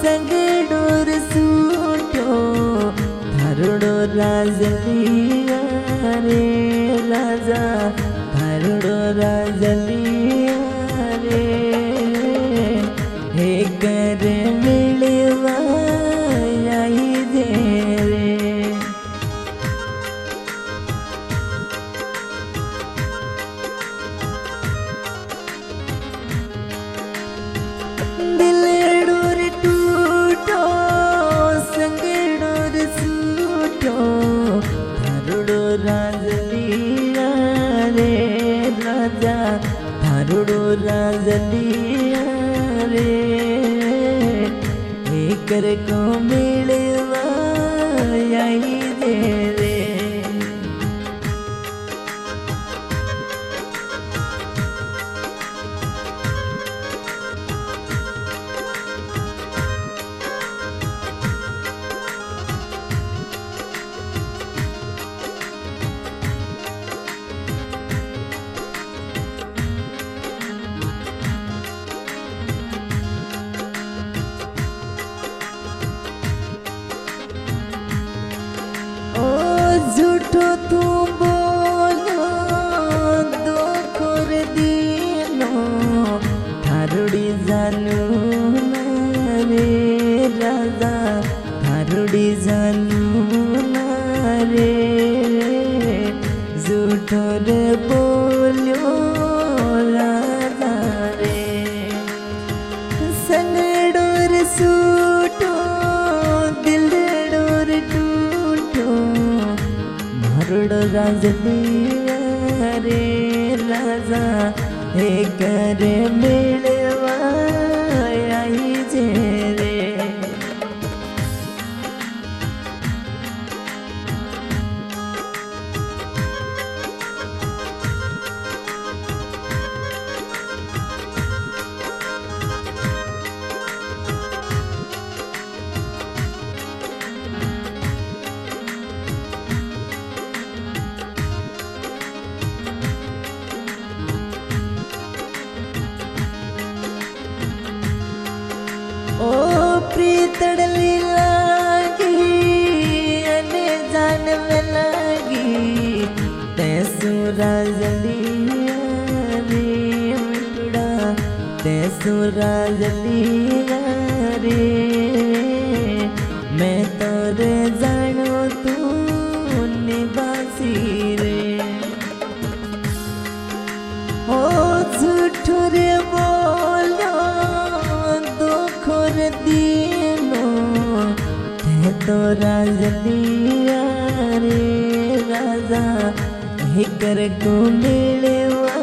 संगडोर सूट्यो धारुडो राजलिया रे राजा धारुडो राजलिया रे हे कर मिलवा आई जे रे दिलडोर टूटो संगडोर सूटो धारुडो राजलिया रे राजा धारुडो राजलिया रे कर को मिलवा आई दे रे झूठो तू बोलो दो कर दिनो धारुड़ी जानू ना रे राजा धारुड़ी जानू ना रे झूठो रे बोलो राजा रे संगडोर सूटो दिलडोर टूटो धारुडो राजलिया रे राजा हे कर मिलवा आई जे रे ओ प्रीतड़ली लागी अने जानवे लागी तैसू राजलिया रे मिटड़ा तैसू राजलिया रे मैं तोरे जानो तू निवासी रे ओ झूठो रे बोलो दीनो ते तो राजलिया रे राजा हे कर को मिलवा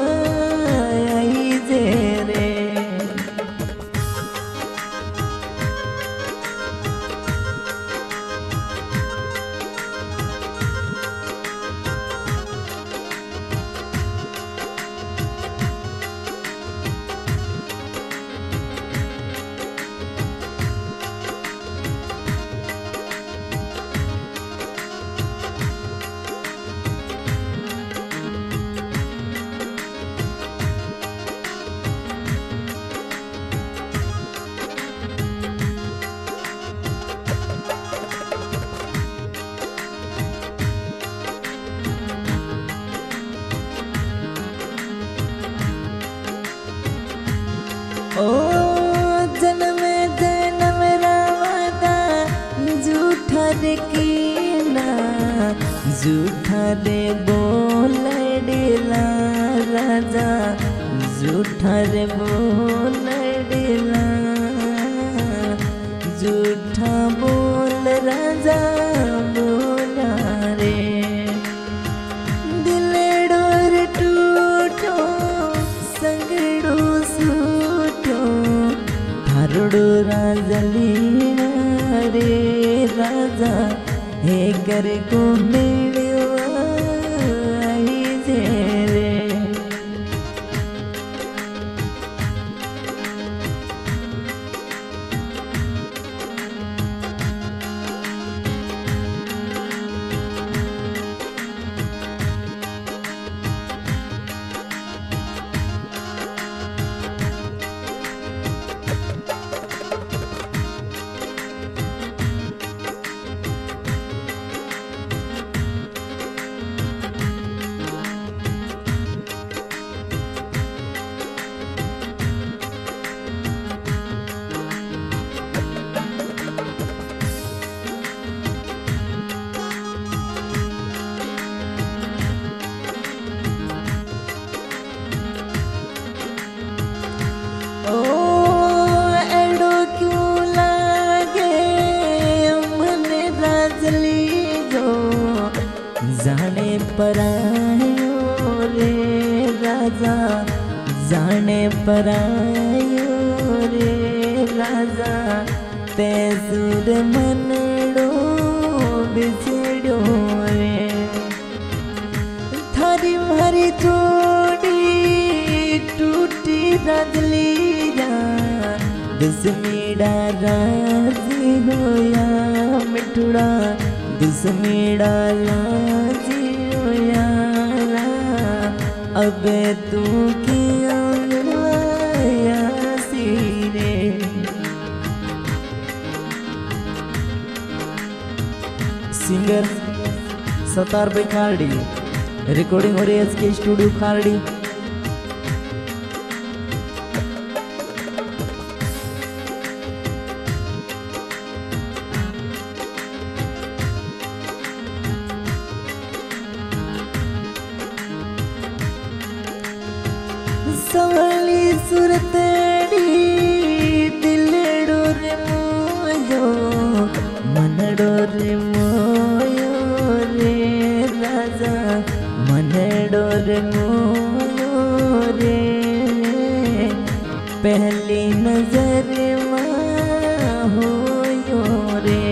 आई जे रे ओ जन्म जन्म रावदा झूठा रे कीना झूठा रे बोलडेला राजा झूठा रे बोलडेला झूठा बोल राजा बोला रे दिलडोर टूटो संगडो सूटो धारुडो राजलिया रे राजा हे कर को मिलवा आई जे रे परायो रे राजा जाने परायो रे राजा ते सुर मनड़ो बिछड़ो रे थारी मारी जोड़ी टूटी रजलिया दिसमीड़ा राजी होया मिठुड़ा दिसमीड़ा राजी होया अब तू किया सीरे सिंगर सतार भाई खारडी रिकॉर्डिंग हो रही है इसके स्टूडियो खारडी सवाली सुरतड़ी दिलड़ो रे मोयो मनड़ो रे मोयो रे राजा मनड़ो रे मोयो रे पहली नजर में होयो रे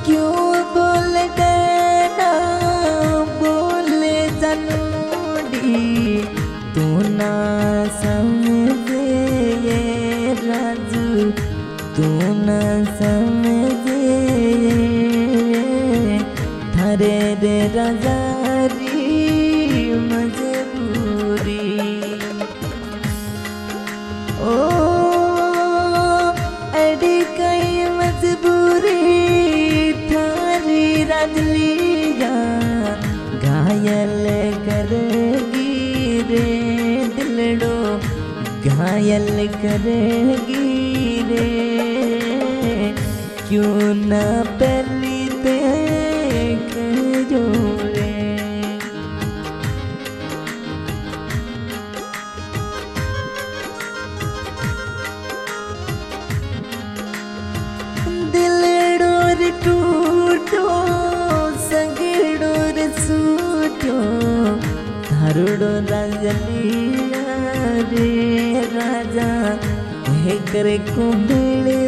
क्यों बोले देना बोले जनूडी तू ना समझे ये राजू तू ना समझे थारे रे राजारी मजबूरी ओ अड़ी कई मजबूरी थारी रजलिया घायल करेगी रे दिलड़ो घायल करेगी रे क्यों ना पहली देख जो रे दिलड़ो रे टूटो संगड़ो रे सूटो थारुड़ो राजलिया रे राजा हे करे कुंडले